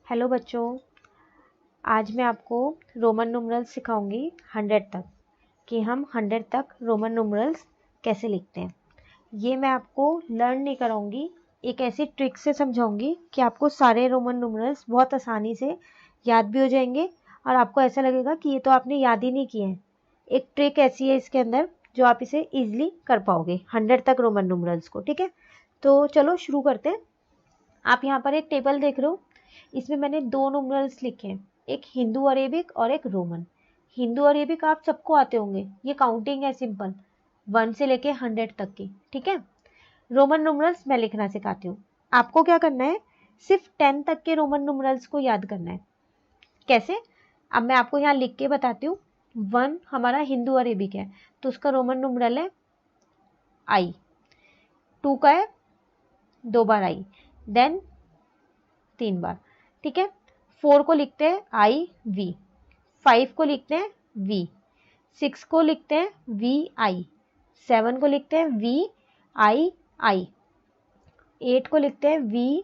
Hello बच्चों, आज मैं आपको रोमन न्यूमरल्स सिखाऊंगी 100 तक कि हम 100 तक रोमन न्यूमरल्स कैसे लिखते हैं। ये मैं आपको लर्न नहीं कराऊंगी, एक ऐसी ट्रिक से समझाऊंगी कि आपको सारे रोमन न्यूमरल्स बहुत आसानी से याद भी हो जाएंगे और आपको ऐसा लगेगा कि ये तो आपने याद ही नहीं किए हैं। एक ट्रिक ऐसी है इसके अंदर जो आप इसे ईजिली कर पाओगे 100 तक रोमन न्यूमरल्स को। ठीक है, तो चलो शुरू करते हैं। आप यहाँ पर एक टेबल देख रहे हो, इसमें मैंने दो न्यूमरल्स लिखे हैं, एक हिंदू अरेबिक और एक रोमन। हिंदू अरेबिक आप सबको आते होंगे, ये काउंटिंग है सिंपल 1 से लेके 100 तक की। ठीक है, रोमन न्यूमरल्स मैं लिखना सिखाती हूँ। आपको क्या करना है, सिर्फ 10 तक के रोमन न्यूमरल्स को याद करना है। कैसे, अब मैं आपको यहाँ लिख के बताती हूँ। 1 हमारा हिंदू अरेबिक है तो उसका रोमन न्यूमरल है आई। 2 का है 2 बार आई, देन 3 बार। ठीक है, 4 को लिखते हैं आई वी, 5 को लिखते हैं वी, 6 को लिखते हैं वी आई, 7 को लिखते हैं वी आई आई, 8 को लिखते हैं वी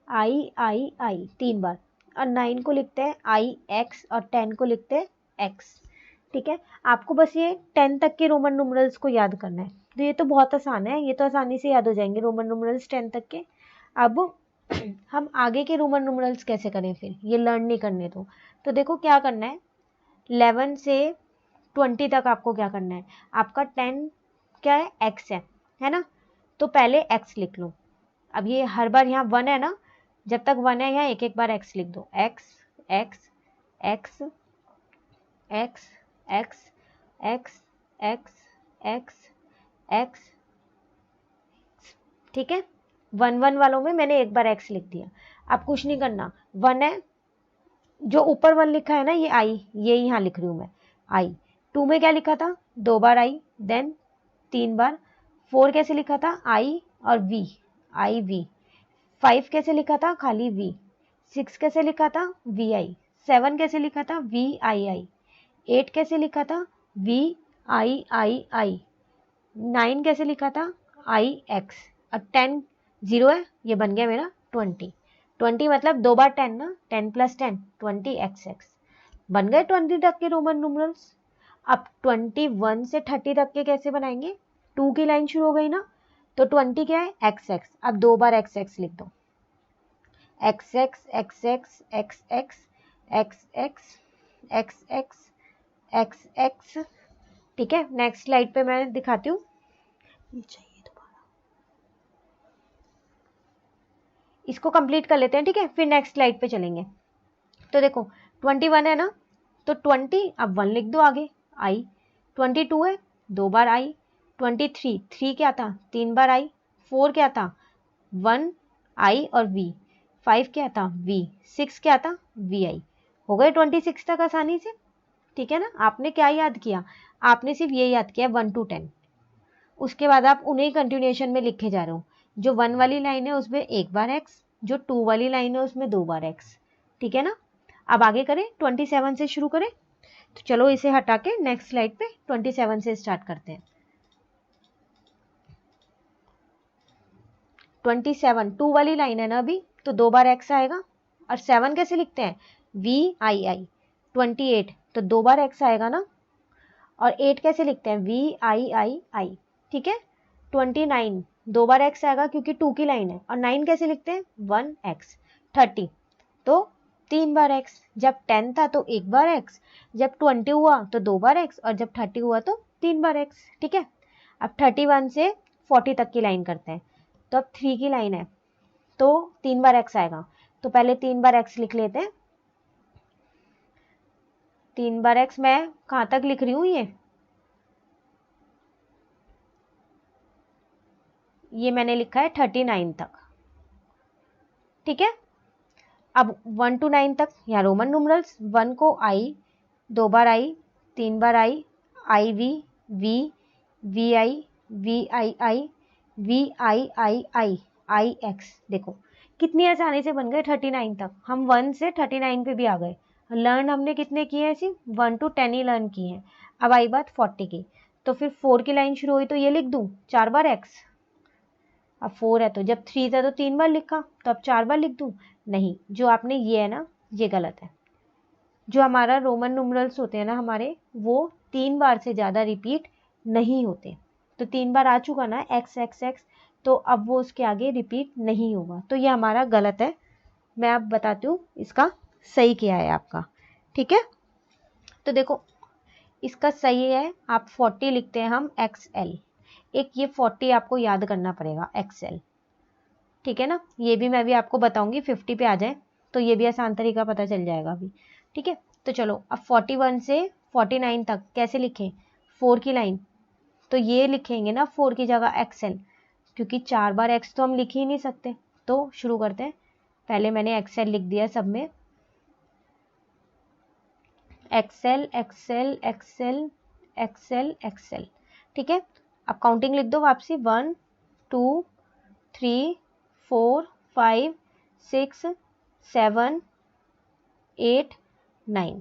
आई आई आई 3 बार, और 9 को लिखते हैं आई एक्स, और 10 को लिखते हैं एक्स। ठीक है, आपको बस ये 10 तक के रोमन न्यूमरल्स को याद करना है। तो ये तो बहुत आसान है, ये तो आसानी से याद हो जाएंगे रोमन न्यूमरल्स 10 तक के। अब हम आगे के रोमन न्यूमरल्स कैसे करें, फिर ये लर्न नहीं करने तो देखो क्या करना है। 11 से 20 तक आपको क्या करना है, आपका 10 क्या है, एक्स है ना। तो पहले एक्स लिख लो। अब ये हर बार यहाँ 1 है ना, जब तक 1 है यहाँ एक एक बार एक्स लिख दो। X x x x x x x x x. ठीक है, 1 वालों में मैंने एक बार एक्स लिख दिया। अब कुछ नहीं करना, 1 है, जो ऊपर 1 लिखा है ना ये आई, ये यहाँ लिख रही हूँ मैं आई। 2 में क्या लिखा था, 2 बार आई, देन 3 बार। 4 कैसे लिखा था, आई और वी, आई वी। 5 कैसे लिखा था, खाली वी। 6 कैसे लिखा था, वी आई। 7 कैसे लिखा था, वी आई आई। 8 कैसे लिखा था, वी आई आई आई। 9 कैसे लिखा था, आई एक्स। और 10 जीरो है, ये बन गया मेरा 20। 20 मतलब 2 बार 10 ना, 10 + 10 20 एक्स एक्स। बन गए 20 तक के रोमन न्यूमरल्स। अब 21 से 30 तक के कैसे बनाएंगे, 2 की लाइन शुरू हो गई ना, तो 20 क्या है, एक्स एक्स। अब 2 बार एक्स एक्स लिख दो, x x x x x x x x x x x x. ठीक है, नेक्स्ट स्लाइड पे मैं दिखाती हूँ। चाहिए दोबारा, इसको कंप्लीट कर लेते हैं। ठीक है, फिर नेक्स्ट स्लाइड पे चलेंगे। तो देखो 21 है ना, तो 20 अब 1 लिख दो आगे, आई। 22 है, 2 बार आई। 23 3 क्या था, 3 बार आई। 4 क्या था, 1 आई और वी। 5 क्या था, वी। 6 क्या था, वी आई। हो गए 26 तक आसानी से। ठीक है ना, आपने क्या याद किया, आपने सिर्फ ये याद किया 1 to 10। उसके बाद आप उन्हें कंटिन्यूएशन में लिखे जा रहे हो। जो 1 वाली लाइन है उसमें एक बार एक्स, जो 2 वाली लाइन है उसमें 2 बार एक्स। ठीक है ना, अब आगे करें, 27 से शुरू करें। तो चलो इसे हटा के नेक्स्ट स्लाइड पे 27 से स्टार्ट करते हैं। 27 2 वाली लाइन है ना अभी, तो 2 बार एक्स आएगा। और 7 कैसे लिखते हैं, वी आई आई। 28 तो 2 बार एक्स आएगा ना, और 8 कैसे लिखते हैं, वी आई आई आई। ठीक है, 29 2 बार एक्स आएगा क्योंकि 2 की लाइन है। और 9 कैसे लिखते हैं, 1 एक्स। 30 तो 3 बार एक्स। जब 10 था तो 1 बार एक्स, जब 20 हुआ तो 2 बार एक्स, और जब 30 हुआ तो 3 बार एक्स। ठीक है, अब 31 से 40 तक की लाइन करते हैं। तो अब 3 की लाइन है तो 3 बार एक्स आएगा, तो पहले 3 बार एक्स लिख लेते हैं। 3 बार एक्स मैं कहां तक लिख रही हूँ, ये मैंने लिखा है 39 तक। ठीक है, अब 1 to 9 तक यहाँ रोमन न्यूमरल्स। 1 को आई, 2 बार आई, 3 बार I V V V I I V I X. देखो कितनी आसानी से बन गए 39 तक। हम 1 से 39 पे भी आ गए। लर्न हमने कितने किए हैं, सिर्फ 1 to 10 ही लर्न किए हैं। अब आई बात 40 की, तो फिर 4 की लाइन शुरू हुई तो ये लिख दूं 4 बार एक्स। अब 4 है तो जब 3 था तो 3 बार लिखा, तो अब 4 बार लिख दूं। नहीं, जो आपने ये है ना, ये गलत है। जो हमारा रोमन न्यूमरल्स होते हैं ना हमारे, वो 3 बार से ज़्यादा रिपीट नहीं होते। तो 3 बार आ चुका ना एक्स एक्स एक्स, तो अब वो उसके आगे रिपीट नहीं होगा, तो ये हमारा गलत है। मैं अब बताती हूँ इसका सही क्या है आपका, ठीक है। तो देखो इसका सही है, आप 40 लिखते हैं हम XL, एक ये 40 आपको याद करना पड़ेगा XL, ठीक है ना। ये भी मैं भी आपको बताऊंगी, 50 पे आ जाए तो ये भी आसान तरीका पता चल जाएगा अभी, ठीक है। तो चलो अब 41 से 49 तक कैसे लिखें, 4 की लाइन, तो ये लिखेंगे ना 4 की जगह XL, क्योंकि 4 बार X तो हम लिख ही नहीं सकते। तो शुरू करते हैं, पहले मैंने XL लिख दिया सब में, XL XL XL XL XL, ठीक है। अब काउंटिंग लिख दो वापसी, 1 2 3 4 5 6 7 8 9।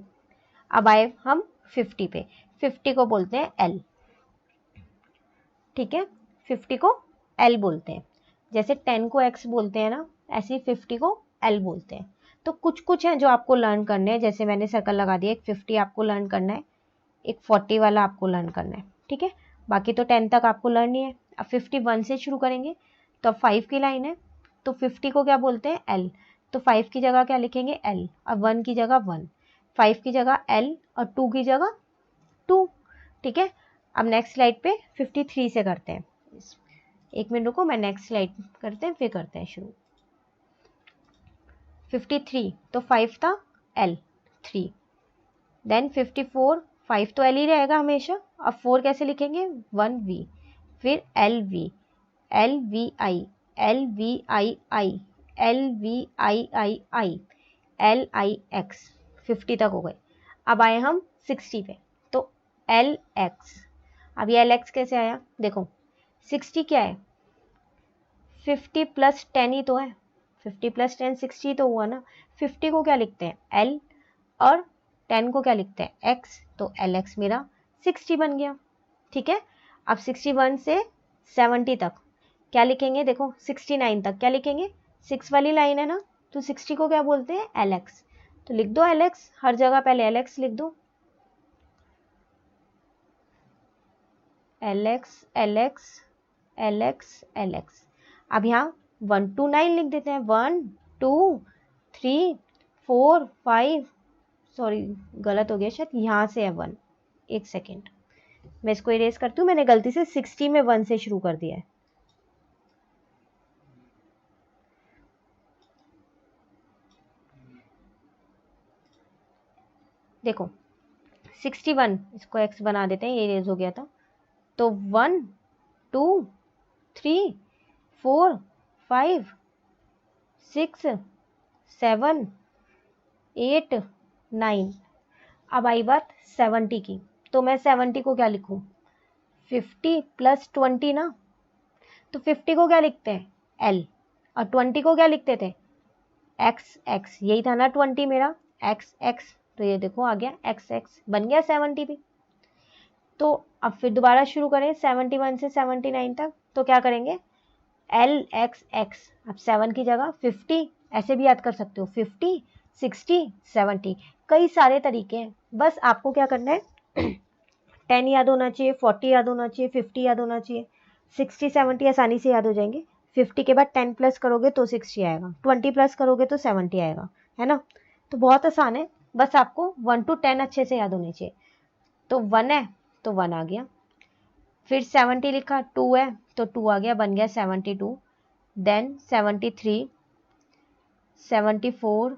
अब आए हम 50 पे, 50 को बोलते हैं L, ठीक है। 50 को L बोलते हैं, जैसे 10 को X बोलते हैं ना, ऐसे ही 50 को L बोलते हैं। तो कुछ कुछ हैं जो आपको लर्न करने हैं, जैसे मैंने सर्कल लगा दिया, एक 50 आपको लर्न करना है, एक 40 वाला आपको लर्न करना है, ठीक है। बाकी तो 10 तक आपको लर्न नहीं है। अब 51 से शुरू करेंगे, तो अब 5 की लाइन है, तो 50 को क्या बोलते हैं L, तो 5 की जगह क्या लिखेंगे L, अब 1 की जगह 1, 5 की जगह L और 2 की जगह 2, ठीक है। अब नेक्स्ट स्लाइड पे 53 से करते हैं, एक मिनट रुको, मैं नेक्स्ट स्लाइड करते हैं फिर करते हैं शुरू। 53 तो 5 था L 3, देन 54, 5 तो L ही रहेगा हमेशा, अब 4 कैसे लिखेंगे 1V, फिर LV LVI LVII LVIII LIX, 50 तक हो गए। अब आए हम 60 पे, तो LX, अब ये LX कैसे आया, देखो 60 क्या है, 50 प्लस 10 ही तो है, 50 प्लस 10 60 तो हुआ ना। 50 को क्या लिखते हैं L, और 10 को क्या लिखते हैं X, तो LX मेरा 60 बन गया, ठीक है। अब 61 से 70 तक क्या लिखेंगे, देखो 69 तक क्या लिखेंगे, 6 वाली लाइन है ना, तो 60 को क्या बोलते हैं LX, तो लिख दो LX, हर जगह पहले LX लिख दो, LX LX LX LX। अब यहाँ 1 to 9 लिख देते हैं, 1 2 3 4 5, सॉरी गलत हो गया शायद, यहाँ से है 1, एक सेकेंड मैं इसको इरेज करती हूँ, मैंने गलती से 60 में 1 से शुरू कर दिया है। देखो 61, इसको x बना देते हैं, ये इरेज हो गया था, तो 1 2 3 4 5 6 7 8 9। अब आई बात 70 की, तो मैं 70 को क्या लिखूं, 50 प्लस 20 ना, तो 50 को क्या लिखते हैं L, और 20 को क्या लिखते थे X X, यही था ना 20 मेरा X X, तो ये देखो आ गया X X, बन गया 70 भी। तो अब फिर दोबारा शुरू करें 71 से 79 तक, तो क्या करेंगे L X X, अब 7 की जगह 50, ऐसे भी याद कर सकते हो 50 60 70, कई सारे तरीके हैं, बस आपको क्या करना है 10 याद होना चाहिए, 40 याद होना चाहिए, 50 याद होना चाहिए, 60 70 आसानी से याद हो जाएंगे। 50 के बाद 10 प्लस करोगे तो 60 आएगा, 20 प्लस करोगे तो 70 आएगा, है ना। तो बहुत आसान है, बस आपको 1 to 10 अच्छे से याद होने चाहिए। तो 1 है तो 1 आ गया, फिर 70 लिखा, 2 है तो 2 आ गया, बन गया 72, देन 73 74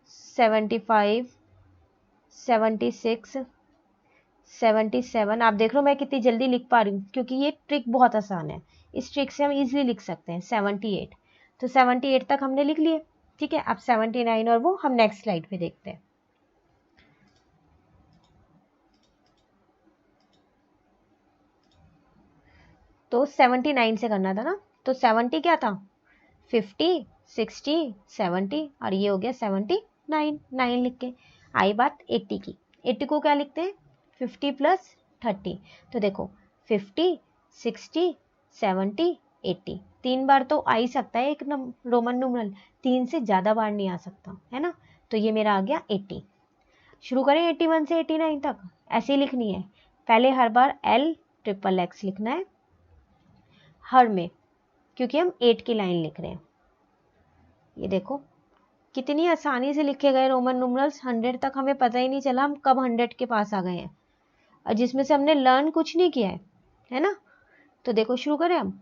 75 76 77। आप देख लो मैं कितनी जल्दी लिख पा रही हूँ, क्योंकि ये ट्रिक बहुत आसान है, इस ट्रिक से हम इजीली लिख सकते हैं। 78, तो 78 तक हमने लिख लिए, ठीक है। अब 79 और वो हम नेक्स्ट स्लाइड पे देखते हैं। तो 79 से करना था ना, तो 70 क्या था 50 60 70, और ये हो गया 79, 9 लिख के। आई बात 80 की, 80 को क्या लिखते हैं 50 प्लस 30, तो देखो 50 60 70 80। 3 बार तो आ ही सकता है एक रोमन न्यूमरल, 3 से ज़्यादा बार नहीं आ सकता, है ना। तो ये मेरा आ गया 80। शुरू करें 81 से 89 तक, ऐसे ही लिखनी है। पहले हर बार L XXX लिखना है हर में, क्योंकि हम 8 की लाइन लिख रहे हैं। ये देखो कितनी आसानी से लिखे गए रोमन न्यूमरल्स, 100 तक हमें पता ही नहीं चला हम कब 100 के पास आ गए हैं, और जिसमें से हमने लर्न कुछ नहीं किया है ना। तो देखो शुरू करें हम।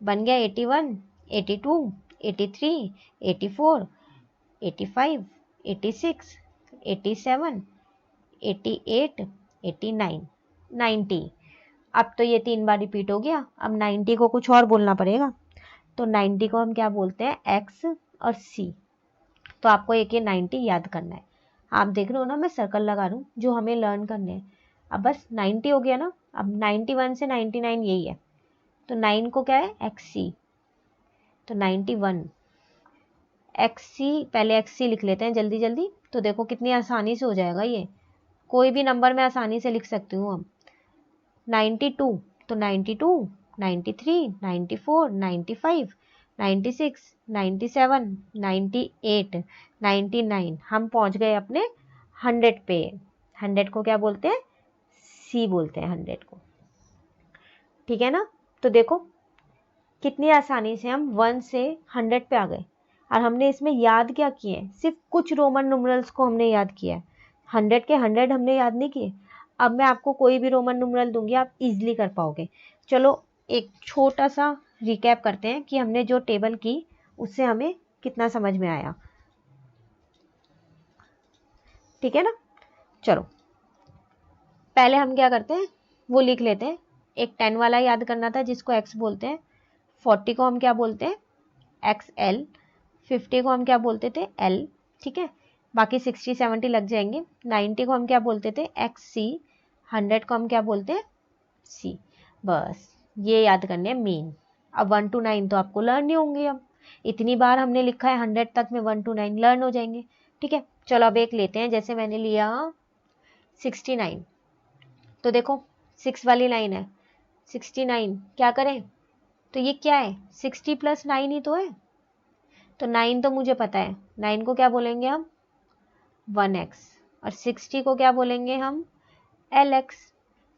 बन गया 81, 82, 83, 84, 85, 86, 87, 88, 89, 90। अब तो ये 3 बार रिपीट हो गया। अब 90 को कुछ और बोलना पड़ेगा। तो 90 को हम क्या बोलते हैं, एक्स और सी। तो आपको एक ये 90 याद करना है। आप देख रहे हो ना, मैं सर्कल लगा रहा हूँ जो हमें लर्न करने हैं। अब बस 90 हो गया ना। अब 91 से 99 यही है, तो 9 को क्या है, एक्स सी। तो 91 एक्स सी, पहले एक्स सी लिख लेते हैं जल्दी जल्दी। तो देखो कितनी आसानी से हो जाएगा ये, कोई भी नंबर मैं आसानी से लिख सकती हूँ अब। 92, तो 92, 93, 94, 95, 96, 97, 98, 99। हम पहुंच गए अपने 100 पे। 100 को क्या बोलते हैं, सी बोलते हैं 100 को, ठीक है ना। तो देखो कितनी आसानी से हम 1 से 100 पे आ गए। और हमने इसमें याद क्या किए हैं, सिर्फ कुछ रोमन न्यूमरल्स को हमने याद किया है, 100 के 100 हमने याद नहीं किए। अब मैं आपको कोई भी रोमन न्यूमरल दूंगी, आप इजीली कर पाओगे। चलो एक छोटा सा रिकैप करते हैं कि हमने जो टेबल की उससे हमें कितना समझ में आया, ठीक है ना। चलो पहले हम क्या करते हैं, वो लिख लेते हैं। एक 10 वाला याद करना था जिसको एक्स बोलते हैं। 40 को हम क्या बोलते हैं, एक्स एल। 50 को हम क्या बोलते थे, एल, ठीक है। बाकी 60 70 लग जाएंगे। 90 को हम क्या बोलते थे, एक्स सी। 100 को हम क्या बोलते हैं, सी। बस ये याद करने हैं मेन। अब 1 to 9 तो आपको लर्न नहीं होंगे। अब इतनी बार हमने लिखा है, 100 तक में 1 to 9 लर्न हो जाएंगे, ठीक है। चलो अब एक लेते हैं, जैसे मैंने लिया 69। तो देखो 6 वाली लाइन है, 69 क्या करें, तो ये क्या है, 60 + 9 ही तो है। तो 9 तो मुझे पता है, 9 को क्या बोलेंगे हम, 1x। और 60 को क्या बोलेंगे हम, lx।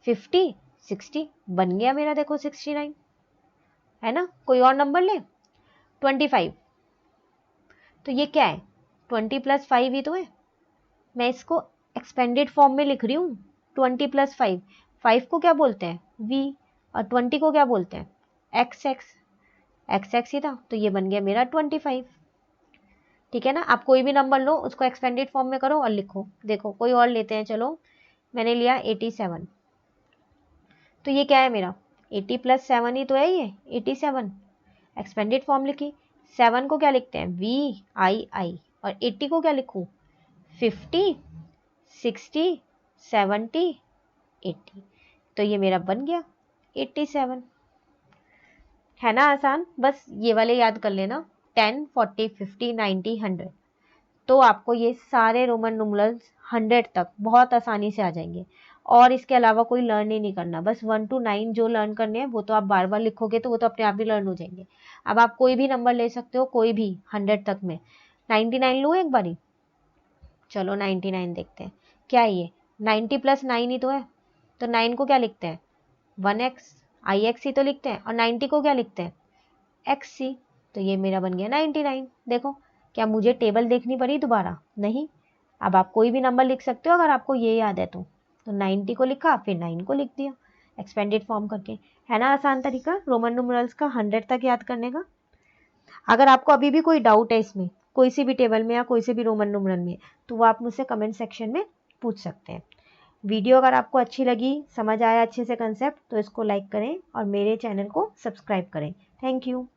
50, 60 बन गया मेरा, देखो 69, है ना। कोई और नंबर ले, 25। तो ये क्या है, 20 + 5 ही तो है। मैं इसको एक्सपेंडेड फॉर्म में लिख रही हूँ, 20 + 5। 5 को क्या बोलते हैं, v। और 20 को क्या बोलते हैं, xx। xx ही था, तो ये बन गया मेरा 25, ठीक है ना। आप कोई भी नंबर लो, उसको एक्सपेंडेड फॉर्म में करो और लिखो। देखो कोई और लेते हैं, चलो मैंने लिया 87। तो ये क्या है मेरा, 80 + 7 ही तो है ये, 87। एक्सपेंडेड फॉर्म लिखी। 7 को क्या लिखते हैं, VII। और 80 को क्या लिखूं, 50, 60, 70, 80। तो ये मेरा बन गया 87, है ना आसान। बस ये वाले याद कर लेना, 10, 40, 50, 90, 100। तो आपको ये सारे रोमन न्यूमरल्स 100 तक बहुत आसानी से आ जाएंगे। और इसके अलावा कोई लर्न ही नहीं करना, बस 1 to 9 जो लर्न करने हैं वो तो आप बार बार लिखोगे तो वो तो अपने आप ही लर्न हो जाएंगे। अब आप कोई भी नंबर ले सकते हो, कोई भी 100 तक में। 99 लो एक बारी, चलो 99 देखते हैं क्या है ये, 90 + 9 ही तो है। तो 9 को क्या लिखते हैं, 1x, IX ही तो लिखते हैं। और 90 को क्या लिखते हैं, XC। तो ये मेरा बन गया 99। देखो क्या मुझे टेबल देखनी पड़ी दोबारा, नहीं। अब आप कोई भी नंबर लिख सकते हो अगर आपको ये याद है तो 90 को लिखा, फिर 9 को लिख दिया एक्सपेंडेड फॉर्म करके। है ना आसान तरीका रोमन न्यूमरल्स का 100 तक याद करने का। अगर आपको अभी भी कोई डाउट है इसमें, कोई सी भी टेबल में या कोई से भी रोमन न्यूमरल में, तो वो आप मुझसे कमेंट सेक्शन में पूछ सकते हैं। वीडियो अगर आपको अच्छी लगी, समझ आया अच्छे से कंसेप्ट, तो इसको लाइक करें और मेरे चैनल को सब्सक्राइब करें। Thank you.